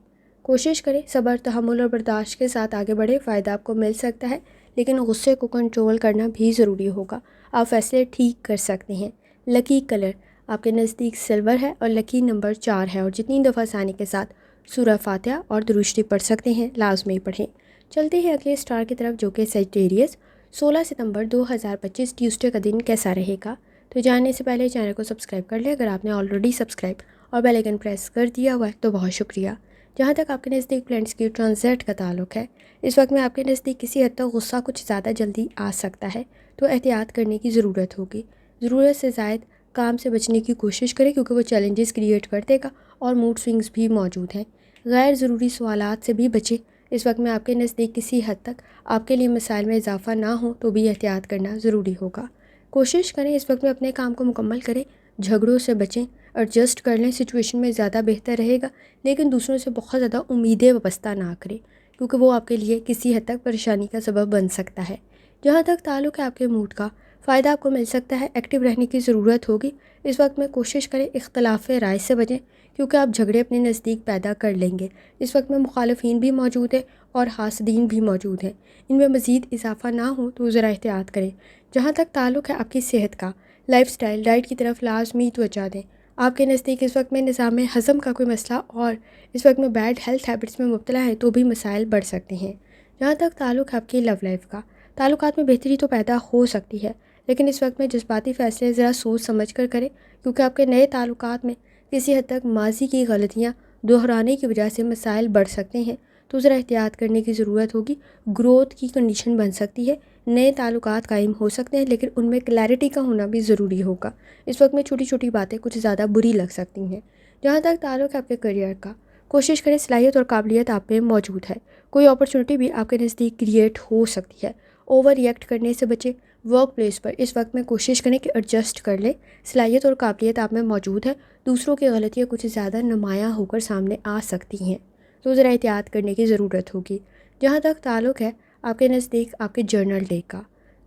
کوشش کریں صبر، تحمل اور برداشت کے ساتھ آگے بڑھیں، فائدہ آپ کو مل سکتا ہے، لیکن غصے کو کنٹرول کرنا بھی ضروری ہوگا۔ آپ فیصلے ٹھیک کر سکتے ہیں۔ لکی کلر آپ کے نزدیک سلور ہے اور لکی نمبر 4 ہے، اور جتنی دفعہ آسانی کے ساتھ سورہ فاتحہ اور درود شریف پڑھ سکتے ہیں لازمی پڑھیں۔ چلتے ہیں اگلے اسٹار کی طرف جو کہ سیجیٹیریس۔ 16 ستمبر 2025 ٹیوزڈے کا دن کیسا رہے گا؟ تو جاننے سے پہلے چینل کو سبسکرائب کر لیں اگر آپ نے آلریڈی سبسکرائب اور بیل آئیکن پریس کر دیا ہوا ہے تو بہت شکریہ۔ جہاں تک آپ کے نزدیک پلانٹس کی ٹرانزٹ کا تعلق ہے، اس وقت میں آپ کے نزدیک کسی حد تک غصہ کچھ زیادہ جلدی آ سکتا ہے، تو احتیاط کرنے کی ضرورت ہوگی۔ ضرورت سے زائد کام سے بچنے کی کوشش کریں، کیونکہ وہ چیلنجز کریٹ کر دے گا، اور موڈ سوئنگز بھی موجود ہیں۔ غیر ضروری سوالات سے بھی بچیں۔ اس وقت میں آپ کے نزدیک کسی حد تک آپ کے لیے مسائل میں اضافہ نہ ہو تو بھی احتیاط کرنا ضروری ہوگا۔ کوشش کریں اس وقت میں اپنے کام کو مکمل کریں، جھگڑوں سے بچیں، ایڈجسٹ کر لیں، سچویشن میں زیادہ بہتر رہے گا، لیکن دوسروں سے بہت زیادہ امیدیں وابستہ نہ کریں، کیونکہ وہ آپ کے لیے کسی حد تک پریشانی کا سبب بن سکتا ہے۔ جہاں تک تعلق ہے آپ کے موڈ کا، فائدہ آپ کو مل سکتا ہے، ایکٹیو رہنے کی ضرورت ہوگی۔ اس وقت میں کوشش کریں اختلاف رائے سے بچیں، کیونکہ آپ جھگڑے اپنے نزدیک پیدا کر لیں گے۔ اس وقت میں مخالفین بھی موجود ہیں اور حاسدین بھی موجود ہیں، ان میں مزید اضافہ نہ ہو تو ذرا احتیاط کریں۔ جہاں تک تعلق ہے آپ کی صحت کا، لائف سٹائل ڈائٹ کی طرف لازمی توجہ دیں۔ آپ کے نزدیک اس وقت میں نظام ہضم کا کوئی مسئلہ اور اس وقت میں بیڈ ہیلتھ ہیبٹس میں مبتلا ہے تو بھی مسائل بڑھ سکتے ہیں۔ جہاں تک تعلق ہے آپ کی لو لائف کا، تعلقات میں بہتری تو پیدا ہو سکتی ہے، لیکن اس وقت میں جذباتی فیصلے ذرا سوچ سمجھ کر کریں، کیونکہ آپ کے نئے تعلقات میں کسی حد تک ماضی کی غلطیاں دہرانے کی وجہ سے مسائل بڑھ سکتے ہیں، تو ذرا احتیاط کرنے کی ضرورت ہوگی۔ گروتھ کی کنڈیشن بن سکتی ہے، نئے تعلقات قائم ہو سکتے ہیں، لیکن ان میں کلیئرٹی کا ہونا بھی ضروری ہوگا۔ اس وقت میں چھوٹی چھوٹی باتیں کچھ زیادہ بری لگ سکتی ہیں۔ جہاں تک تعلق ہے آپ کے کریئر کا، کوشش کریں صلاحیت اور قابلیت آپ میں موجود ہے، کوئی اپرچونٹی بھی آپ کے نزدیک کریٹ ہو سکتی ہے۔ اوور ری ایکٹ کرنے سے بچیں۔ ورک پلیس پر اس وقت میں کوشش کریں کہ ایڈجسٹ کر لیں، صلاحیت اور قابلیت آپ میں موجود ہے، دوسروں کی غلطیاں کچھ زیادہ نمایاں ہو کر سامنے آ سکتی ہیں، تو ذرا احتیاط کرنے کی ضرورت ہوگی۔ جہاں تک تعلق ہے آپ کے نزدیک آپ کے جرنل ڈے کا،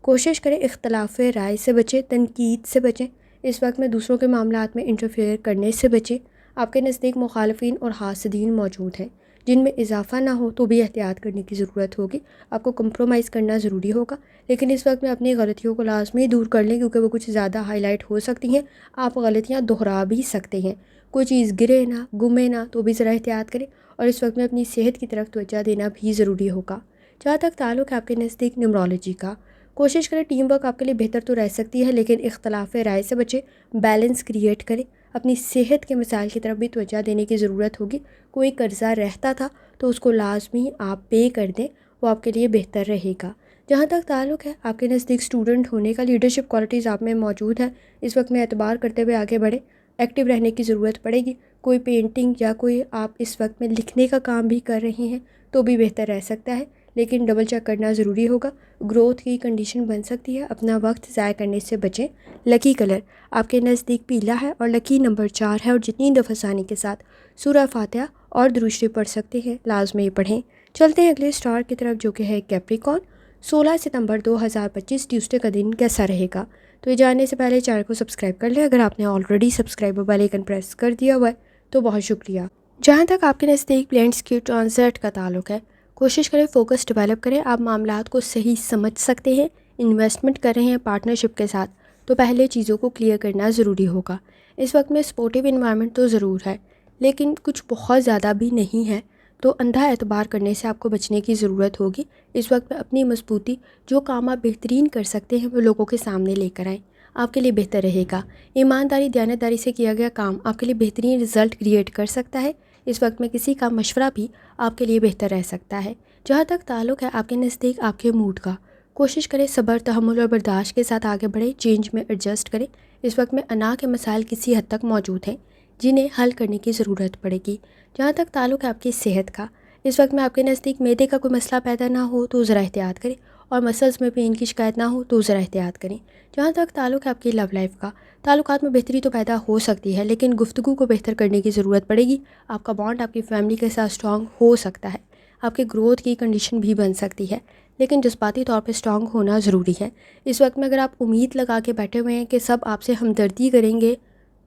کوشش کریں اختلاف رائے سے بچیں، تنقید سے بچیں۔ اس وقت میں دوسروں کے معاملات میں انٹرفیئر کرنے سے بچیں۔ آپ کے نزدیک مخالفین اور حاسدین موجود ہیں، جن میں اضافہ نہ ہو تو بھی احتیاط کرنے کی ضرورت ہوگی۔ آپ کو کمپرومائز کرنا ضروری ہوگا، لیکن اس وقت میں اپنی غلطیوں کو لازمی دور کر لیں، کیونکہ وہ کچھ زیادہ ہائی لائٹ ہو سکتی ہیں۔ آپ غلطیاں دہرا بھی سکتے ہیں، کوئی چیز گرے نہ، گمے نہ، تو بھی ذرا احتیاط کریں، اور اس وقت میں اپنی صحت کی طرف توجہ دینا بھی ضروری ہوگا۔ جہاں تک تعلق ہے آپ کے نزدیک نیمرولوجی کا، کوشش کریں ٹیم ورک آپ کے لیے بہتر تو رہ سکتی ہے، لیکن اختلاف رائے سے بچیں، بیلنس کریٹ کریں۔ اپنی صحت کے مسائل کی طرف بھی توجہ دینے کی ضرورت ہوگی۔ کوئی قرضہ رہتا تھا تو اس کو لازمی آپ پے کر دیں، وہ آپ کے لیے بہتر رہے گا۔ جہاں تک تعلق ہے آپ کے نزدیک اسٹوڈنٹ ہونے کا، لیڈرشپ کوالٹیز آپ میں موجود ہیں۔ اس وقت میں اعتبار کرتے ہوئے آگے بڑھیں، ایکٹیو رہنے کی ضرورت پڑے گی۔ کوئی پینٹنگ یا کوئی آپ اس وقت میں لکھنے کا کام بھی کر رہے ہیں تو بھی بہتر رہ سکتا ہے، لیکن ڈبل چیک کرنا ضروری ہوگا۔ گروتھ کی کنڈیشن بن سکتی ہے، اپنا وقت ضائع کرنے سے بچیں۔ لکی کلر آپ کے نزدیک پیلا ہے اور لکی نمبر 4 ہے، اور جتنی دفعہ ثانی کے ساتھ سورہ فاتحہ اور درود شریف پڑھ سکتے ہیں لازمی پڑھیں۔ چلتے ہیں اگلے اسٹار کی طرف جو کہ ہے کیپریکون۔ 16 ستمبر 2025 ٹیوزڈے کا دن کیسا رہے گا؟ تو یہ جاننے سے پہلے چینل کو سبسکرائب کر لیں۔ اگر آپ نے already subscribe bell icon press کر دیا ہوا ہے تو بہت شکریہ۔ جہاں تک آپ کے نزدیک پلینٹس کی ٹرانزٹ کا تعلق ہے، کوشش کریں فوکس ڈیولپ کریں۔ آپ معاملات کو صحیح سمجھ سکتے ہیں۔ انویسٹمنٹ کر رہے ہیں پارٹنرشپ کے ساتھ تو پہلے چیزوں کو کلیئر کرنا ضروری ہوگا۔ اس وقت میں سپورٹیو انوائرمنٹ تو ضرور ہے، لیکن کچھ بہت زیادہ بھی نہیں ہے، تو اندھا اعتبار کرنے سے آپ کو بچنے کی ضرورت ہوگی۔ اس وقت میں اپنی مضبوطی، جو کام آپ بہترین کر سکتے ہیں وہ لوگوں کے سامنے لے کر آئیں، آپ کے لیے بہتر رہے گا۔ ایمانداری، دیانتداری سے کیا گیا کام آپ کے لیے بہترین رزلٹ کریٹ کر سکتا ہے۔ اس وقت میں کسی کا مشورہ بھی آپ کے لیے بہتر رہ سکتا ہے۔ جہاں تک تعلق ہے آپ کے نزدیک آپ کے موڈ کا، کوشش کریں صبر، تحمل اور برداشت کے ساتھ آگے بڑھیں، چینج میں ایڈجسٹ کریں۔ اس وقت میں انا کے مسائل کسی حد تک موجود ہیں جنہیں حل کرنے کی ضرورت پڑے گی۔ جہاں تک تعلق ہے آپ کی صحت کا، اس وقت میں آپ کے نزدیک معدے کا کوئی مسئلہ پیدا نہ ہو تو ذرا احتیاط کریں، اور مسلز میں پین کی شکایت نہ ہو تو ذرا احتیاط کریں۔ جہاں تک تعلق ہے آپ کی لو لائف کا، تعلقات میں بہتری تو پیدا ہو سکتی ہے، لیکن گفتگو کو بہتر کرنے کی ضرورت پڑے گی۔ آپ کا بانڈ آپ کی فیملی کے ساتھ اسٹرانگ ہو سکتا ہے، آپ کے گروتھ کی کنڈیشن بھی بن سکتی ہے، لیکن جذباتی طور پہ اسٹرانگ ہونا ضروری ہے۔ اس وقت میں اگر آپ امید لگا کے بیٹھے ہوئے ہیں کہ سب آپ سے ہمدردی کریں گے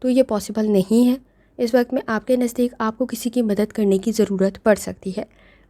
تو یہ پاسبل نہیں ہے۔ اس وقت میں آپ کے نزدیک آپ کو کسی کی مدد کرنے کی ضرورت پڑ سکتی ہے۔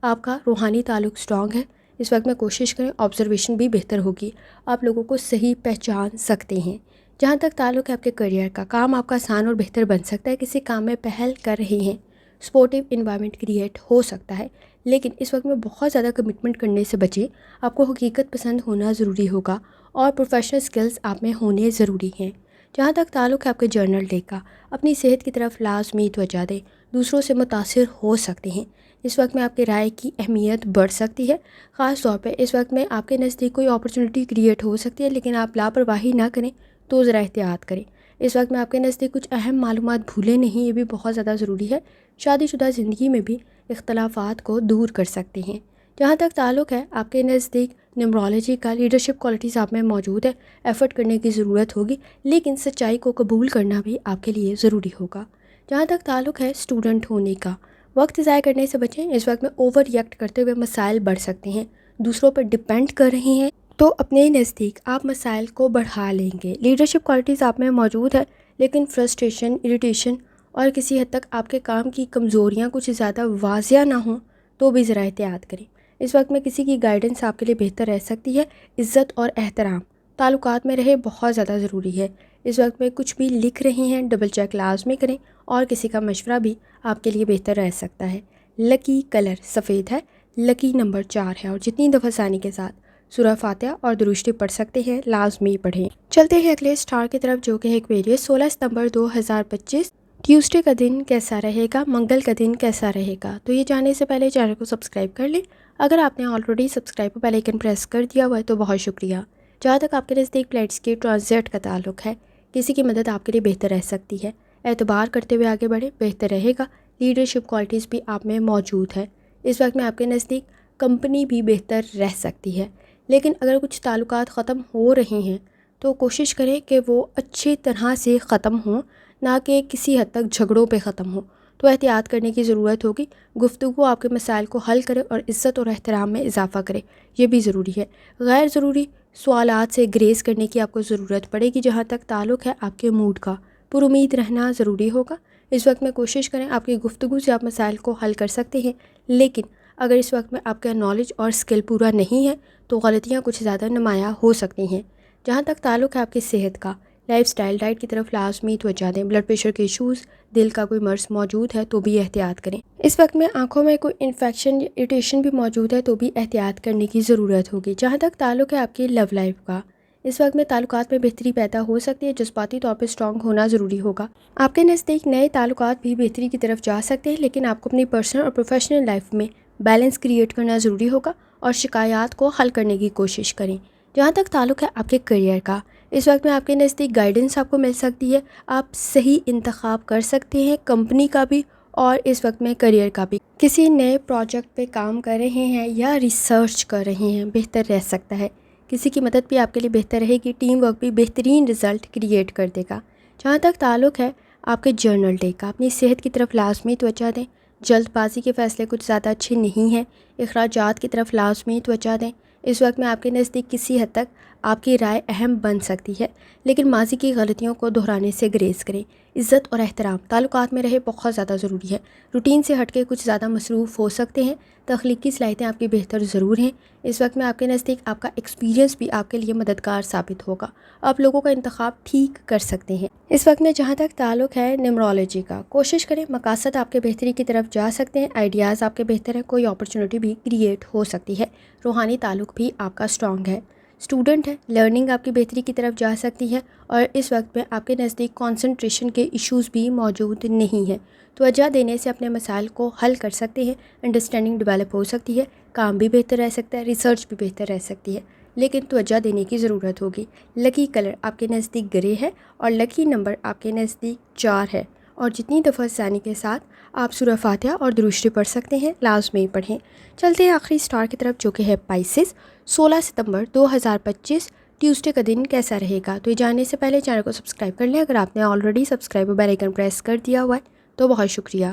آپ کا روحانی تعلق اسٹرانگ ہے۔ اس وقت میں کوشش کریں، آبزرویشن بھی بہتر ہوگی، آپ لوگوں کو صحیح پہچان سکتے ہیں۔ جہاں تک تعلق ہے آپ کے کریئر کا، کام آپ کا آسان اور بہتر بن سکتا ہے، کسی کام میں پہل کر رہے ہیں، سپورٹیو انوائرمنٹ کریٹ ہو سکتا ہے، لیکن اس وقت میں بہت زیادہ کمٹمنٹ کرنے سے بچیں۔ آپ کو حقیقت پسند ہونا ضروری ہوگا اور پروفیشنل سکلز آپ میں ہونے ضروری ہیں۔ جہاں تک تعلق ہے آپ کے جرنل ڈے کا، اپنی صحت کی طرف لازمی توجہ دیں، دوسروں سے متاثر ہو سکتے ہیں۔ اس وقت میں آپ کے رائے کی اہمیت بڑھ سکتی ہے، خاص طور پہ اس وقت میں آپ کے نزدیک کوئی اپرچونٹی کریٹ ہو سکتی ہے، لیکن آپ لاپرواہی نہ کریں تو ذرا احتیاط کریں۔ اس وقت میں آپ کے نزدیک کچھ اہم معلومات بھولے نہیں، یہ بھی بہت زیادہ ضروری ہے۔ شادی شدہ زندگی میں بھی اختلافات کو دور کر سکتے ہیں۔ جہاں تک تعلق ہے آپ کے نزدیک نیمرولوجی کا، لیڈرشپ کوالٹیز آپ میں موجود ہے، ایفرٹ کرنے کی ضرورت ہوگی، لیکن سچائی کو قبول کرنا بھی آپ کے لیے ضروری ہوگا۔ جہاں تک تعلق ہے اسٹوڈنٹ ہونے کا، وقت ضائع کرنے سے بچیں۔ اس وقت میں اوور ریئیکٹ کرتے ہوئے مسائل بڑھ سکتے ہیں، دوسروں پر ڈپینڈ کر رہے ہیں تو اپنے نزدیک آپ مسائل کو بڑھا لیں گے۔ لیڈرشپ کوالٹیز آپ میں موجود ہے، لیکن فرسٹریشن، اریٹیشن اور کسی حد تک آپ کے کام کی کمزوریاں کچھ زیادہ واضح نہ ہوں تو بھی ذرا احتیاط کریں۔ اس وقت میں کسی کی گائیڈنس آپ کے لیے بہتر رہ سکتی ہے۔ عزت اور احترام تعلقات میں رہے بہت زیادہ ضروری ہے۔ اس وقت میں کچھ بھی لکھ رہے ہیں ڈبل چیک لازمی کریں، اور کسی کا مشورہ بھی آپ کے لیے بہتر رہ سکتا ہے۔ لکی کلر سفید ہے، لکی نمبر 4 ہے، اور جتنی دفعہ ثانی کے ساتھ سورہ فاتحہ اور درود شریف پڑھ سکتے ہیں لازمی پڑھیں۔ چلتے ہیں اگلے اسٹار کی طرف جو کہ ہے ایکویریس۔ 16 ستمبر 2025 ٹیوزڈے کا دن کیسا رہے گا؟ منگل کا دن کیسا رہے گا؟ تو یہ جاننے سے پہلے چینل کو سبسکرائب کر لیں۔ اگر آپ نے already subscribe bell icon press کر دیا ہوا ہے تو بہت شکریہ۔ جہاں تک آپ کے نزدیک پلینٹس کی ٹرانزٹ کا تعلق ہے، کسی کی مدد آپ کے لیے بہتر رہ سکتی ہے، اعتبار کرتے ہوئے آگے بڑھیں، بہتر رہے گا۔ لیڈرشپ کوالٹیز بھی آپ میں موجود ہے۔ اس وقت میں آپ کے نزدیک کمپنی بھی بہتر رہ سکتی ہے، لیکن اگر کچھ تعلقات ختم ہو رہے ہیں تو کوشش کریں کہ وہ اچھی طرح سے ختم ہوں، نہ کہ کسی حد تک جھگڑوں پہ ختم ہوں، تو احتیاط کرنے کی ضرورت ہوگی۔ گفتگو آپ کے مسائل کو حل کرے اور عزت اور احترام میں اضافہ کرے، یہ بھی ضروری ہے۔ غیر ضروری سوالات سے گریز کرنے کی آپ کو ضرورت پڑے گی۔ جہاں تک تعلق ہے آپ کے موڈ کا، پر امید رہنا ضروری ہوگا۔ اس وقت میں کوشش کریں آپ کی گفتگو سے آپ مسائل کو حل کر سکتے ہیں، لیکن اگر اس وقت میں آپ کا نالج اور سکل پورا نہیں ہے تو غلطیاں کچھ زیادہ نمایاں ہو سکتی ہیں۔ جہاں تک تعلق ہے آپ کی صحت کا، لائف سٹائل ڈائٹ کی طرف لازمی توجہ دیں. بلڈ پریشر کے ایشوز، دل کا کوئی مرض موجود ہے تو بھی احتیاط کریں. اس وقت میں آنکھوں میں کوئی انفیکشن یا اریٹیشن بھی موجود ہے تو بھی احتیاط کرنے کی ضرورت ہوگی. جہاں تک تعلق ہے آپ کی لو لائف کا، اس وقت میں تعلقات میں بہتری پیدا ہو سکتی ہے. جذباتی طور پہ اسٹرانگ ہونا ضروری ہوگا. آپ کے نزدیک نئے تعلقات بھی بہتری کی طرف جا سکتے ہیں، لیکن آپ کو اپنی پرسنل اور پروفیشنل لائف میں بیلنس کریٹ کرنا ضروری ہوگا اور شکایات کو حل کرنے کی کوشش کریں. جہاں تک تعلق ہے آپ کے کریئر کا، اس وقت میں آپ کے نزدیک گائیڈنس آپ کو مل سکتی ہے. آپ صحیح انتخاب کر سکتے ہیں، کمپنی کا بھی اور اس وقت میں کریئر کا بھی. کسی نئے پروجیکٹ پہ کام کر رہے ہیں یا ریسرچ کر رہے ہیں، بہتر رہ سکتا ہے. کسی کی مدد بھی آپ کے لیے بہتر رہے گی. ٹیم ورک بھی بہترین رزلٹ کریٹ کر دے گا. جہاں تک تعلق ہے آپ کے جرنل ڈے کا، اپنی صحت کی طرف لازمی توجہ دیں. جلد بازی کے فیصلے کچھ زیادہ اچھے نہیں ہیں. اخراجات کی طرف لازمی توجہ دیں. اس وقت میں آپ کے نزدیک کسی حد تک آپ کی رائے اہم بن سکتی ہے، لیکن ماضی کی غلطیوں کو دہرانے سے گریز کریں. عزت اور احترام تعلقات میں رہے بہت زیادہ ضروری ہے. روٹین سے ہٹ کے کچھ زیادہ مصروف ہو سکتے ہیں. تخلیقی صلاحیتیں آپ کی بہتر ضرور ہیں. اس وقت میں آپ کے نزدیک آپ کا ایکسپیرینس بھی آپ کے لیے مددگار ثابت ہوگا. آپ لوگوں کا انتخاب ٹھیک کر سکتے ہیں. اس وقت میں جہاں تک تعلق ہے نیمرولوجی کا، کوشش کریں مقاصد آپ کے بہتری کی طرف جا سکتے ہیں. آئیڈیاز آپ کے بہتر ہیں. کوئی اپرچونٹی بھی کریٹ ہو سکتی ہے. روحانی تعلق بھی آپ کا اسٹرانگ ہے. اسٹوڈنٹ ہے، لرننگ آپ کی بہتری کی طرف جا سکتی ہے اور اس وقت میں آپ کے نزدیک کانسنٹریشن کے ایشوز بھی موجود نہیں ہیں. توجہ دینے سے اپنے مسائل کو حل کر سکتے ہیں. انڈرسٹینڈنگ ڈیولپ ہو سکتی ہے. کام بھی بہتر رہ سکتا ہے. ریسرچ بھی بہتر رہ سکتی ہے، لیکن توجہ دینے کی ضرورت ہوگی. لکی کلر آپ کے نزدیک گرے ہے اور لکی نمبر آپ کے نزدیک 4 ہے. اور جتنی دفعہ ثانی کے ساتھ آپ سورہ فاتحہ اور درود شریف پڑھ سکتے ہیں لازمی پڑھیں. چلتے ہیں آخری سٹار کی طرف جو کہ ہے پائسس. 16 ستمبر 2025 ٹیوزڈے کا دن کیسا رہے گا؟ تو یہ جاننے سے پہلے چینل کو سبسکرائب کر لیں. اگر آپ نے آلریڈی سبسکرائب اور بیل آئیکن پریس کر دیا ہوا ہے تو بہت شکریہ.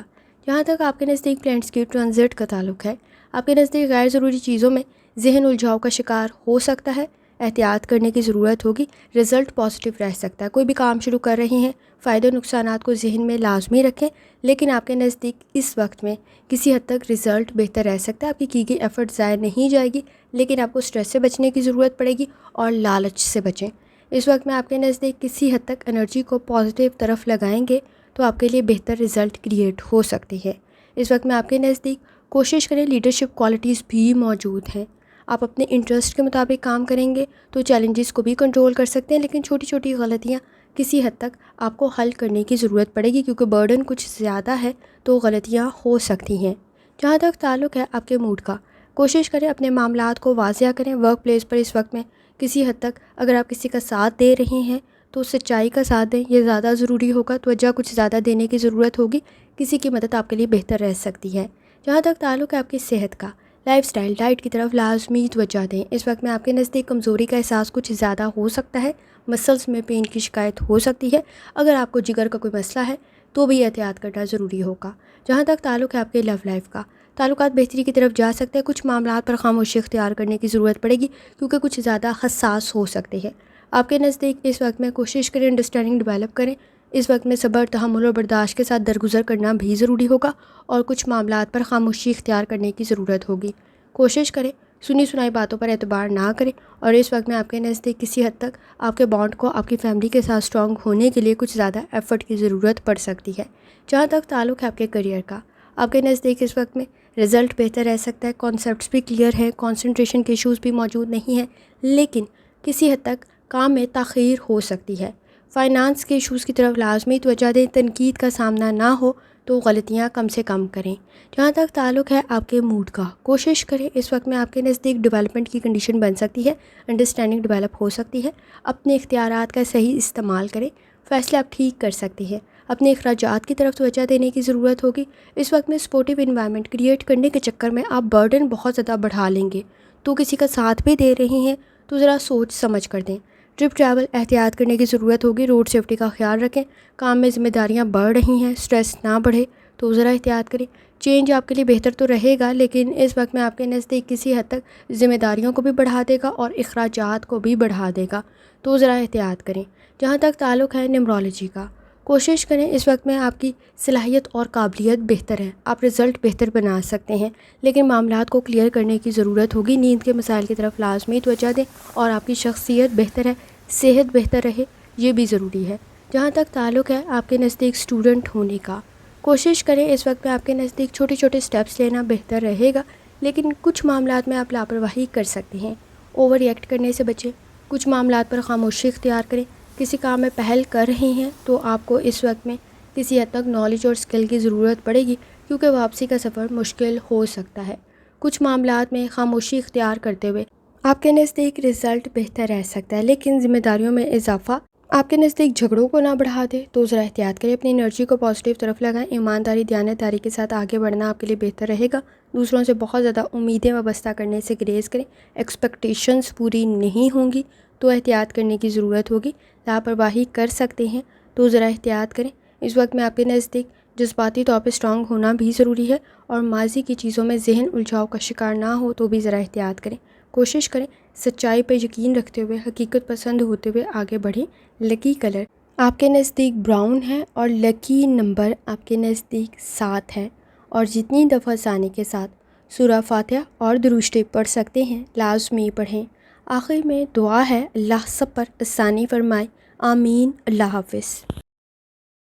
جہاں تک آپ کے نزدیک پلانٹس کی ٹرانزٹ کا تعلق ہے، آپ کے نزدیک غیر ضروری چیزوں میں ذہن الجھاؤ کا شکار ہو سکتا ہے. احتیاط کرنے کی ضرورت ہوگی. رزلٹ پازیٹیو رہ سکتا ہے. کوئی بھی کام شروع کر رہے ہیں، فائدے و نقصانات کو ذہن میں لازمی رکھیں، لیکن آپ کے نزدیک اس وقت میں کسی حد تک رزلٹ بہتر رہ سکتا ہے. آپ کی گئی ایفرٹ ضائع نہیں جائے گی، لیکن آپ کو سٹریس سے بچنے کی ضرورت پڑے گی اور لالچ سے بچیں. اس وقت میں آپ کے نزدیک کسی حد تک انرجی کو پازیٹیو طرف لگائیں گے تو آپ کے لیے بہتر رزلٹ کریٹ ہو سکتی ہے. اس وقت میں آپ کے نزدیک کوشش کریں، لیڈرشپ کوالٹیز بھی موجود ہیں. آپ اپنے انٹرسٹ کے مطابق کام کریں گے تو چیلنجز کو بھی کنٹرول کر سکتے ہیں، لیکن چھوٹی چھوٹی غلطیاں کسی حد تک آپ کو حل کرنے کی ضرورت پڑے گی، کیونکہ برڈن کچھ زیادہ ہے تو غلطیاں ہو سکتی ہیں. جہاں تک تعلق ہے آپ کے موڈ کا، کوشش کریں اپنے معاملات کو واضح کریں. ورک پلیس پر اس وقت میں کسی حد تک اگر آپ کسی کا ساتھ دے رہے ہیں تو سچائی کا ساتھ دیں، یہ زیادہ ضروری ہوگا. توجہ کچھ زیادہ دینے کی ضرورت ہوگی. کسی کی مدد آپ کے لیے بہتر رہ سکتی ہے. جہاں تک تعلق ہے آپ کی صحت کا، لائف سٹائل ڈائٹ کی طرف لازمی توجہ دیں. اس وقت میں آپ کے نزدیک کمزوری کا احساس کچھ زیادہ ہو سکتا ہے. مسلز میں پین کی شکایت ہو سکتی ہے. اگر آپ کو جگر کا کوئی مسئلہ ہے تو بھی احتیاط کرنا ضروری ہوگا. جہاں تک تعلق ہے آپ کے لو لائف کا، تعلقات بہتری کی طرف جا سکتے ہیں. کچھ معاملات پر خاموشی اختیار کرنے کی ضرورت پڑے گی، کیونکہ کچھ زیادہ حساس ہو سکتے ہیں. آپ کے نزدیک اس وقت میں کوشش کریں انڈرسٹینڈنگ ڈیولپ کریں. اس وقت میں صبر، تحمل اور برداشت کے ساتھ درگزر کرنا بھی ضروری ہوگا اور کچھ معاملات پر خاموشی اختیار کرنے کی ضرورت ہوگی. کوشش کریں سنی سنائی باتوں پر اعتبار نہ کریں. اور اس وقت میں آپ کے نزدیک کسی حد تک آپ کے بانڈ کو آپ کی فیملی کے ساتھ اسٹرانگ ہونے کے لیے کچھ زیادہ ایفرٹ کی ضرورت پڑ سکتی ہے. جہاں تک تعلق ہے آپ کے کریئر کا، آپ کے نزدیک اس وقت میں رزلٹ بہتر رہ سکتا ہے. کانسیپٹس بھی کلیئر ہیں. کنسنٹریشن کے ایشوز بھی موجود نہیں ہیں، لیکن کسی حد تک کام میں تاخیر ہو سکتی ہے. فائنانس کے ایشوز کی طرف لازمی توجہ دیں. تنقید کا سامنا نہ ہو تو غلطیاں کم سے کم کریں. جہاں تک تعلق ہے آپ کے موڈ کا، کوشش کریں اس وقت میں آپ کے نزدیک ڈیولپمنٹ کی کنڈیشن بن سکتی ہے. انڈرسٹینڈنگ ڈیولپ ہو سکتی ہے. اپنے اختیارات کا صحیح استعمال کریں. فیصلے آپ ٹھیک کر سکتے ہیں. اپنے اخراجات کی طرف توجہ دینے کی ضرورت ہوگی. اس وقت میں سپورٹیو انوائرمنٹ کریٹ کرنے کے چکر میں آپ برڈن بہت زیادہ بڑھا لیں گے. تو کسی کا ساتھ بھی دے رہے ہیں تو ذرا سوچ سمجھ کر دیں. ٹرپ ٹریول احتیاط کرنے کی ضرورت ہوگی. روڈ سیفٹی کا خیال رکھیں. کام میں ذمہ داریاں بڑھ رہی ہیں، سٹریس نہ بڑھے تو ذرا احتیاط کریں. چینج آپ کے لیے بہتر تو رہے گا، لیکن اس وقت میں آپ کے نزدیک کسی حد تک ذمہ داریوں کو بھی بڑھا دے گا اور اخراجات کو بھی بڑھا دے گا، تو ذرا احتیاط کریں. جہاں تک تعلق ہے نیمرولوجی کا، کوشش کریں اس وقت میں آپ کی صلاحیت اور قابلیت بہتر ہے. آپ رزلٹ بہتر بنا سکتے ہیں، لیکن معاملات کو کلیئر کرنے کی ضرورت ہوگی. نیند کے مسائل کی طرف لازمی توجہ دیں اور آپ کی شخصیت بہتر ہے. صحت بہتر رہے. یہ بھی ضروری ہے۔ جہاں تک تعلق ہے آپ کے نزدیک اسٹوڈنٹ ہونے کا، کوشش کریں اس وقت میں آپ کے نزدیک چھوٹے چھوٹے سٹیپس لینا بہتر رہے گا، لیکن کچھ معاملات میں آپ لاپرواہی کر سکتے ہیں۔ اوور ری ایکٹ کرنے سے بچیں، کچھ معاملات پر خاموشی اختیار کریں۔ کسی کام میں پہل کر رہے ہیں تو آپ کو اس وقت میں کسی حد تک نالج اور اسکل کی ضرورت پڑے گی، کیونکہ واپسی کا سفر مشکل ہو سکتا ہے۔ کچھ معاملات میں خاموشی اختیار کرتے ہوئے آپ کے نزدیک رزلٹ بہتر رہ سکتا ہے، لیکن ذمہ داریوں میں اضافہ آپ کے نزدیک جھگڑوں کو نہ بڑھا دے، تو ذرا احتیاط کریں۔ اپنی انرجی کو پازیٹیو طرف لگائیں۔ ایمانداری، دیانتداری کے ساتھ آگے بڑھنا آپ کے لیے بہتر رہے گا۔ دوسروں سے بہت زیادہ امیدیں وابستہ کرنے سے گریز کریں۔ ایکسپیکٹیشنز پوری نہیں ہوں گی تو احتیاط کرنے کی ضرورت ہوگی۔ لاپرواہی کر سکتے ہیں تو ذرا احتیاط کریں۔ اس وقت میں آپ کے نزدیک جذباتی طور پہ اسٹرانگ ہونا بھی ضروری ہے، اور ماضی کی چیزوں میں ذہن الجھاؤ کا شکار نہ ہو تو بھی ذرا احتیاط کریں۔ کوشش کریں سچائی پہ یقین رکھتے ہوئے، حقیقت پسند ہوتے ہوئے آگے بڑھیں۔ لکی کلر آپ کے نزدیک براؤن ہے، اور لکی نمبر آپ کے نزدیک 7 ہے۔ اور جتنی دفعہ آسانی کے ساتھ سورہ فاتحہ اور درود شریف پڑھ سکتے ہیں لازمی پڑھیں۔ آخر میں دعا ہے، اللہ سب پر آسانی فرمائے، آمین۔ اللہ حافظ۔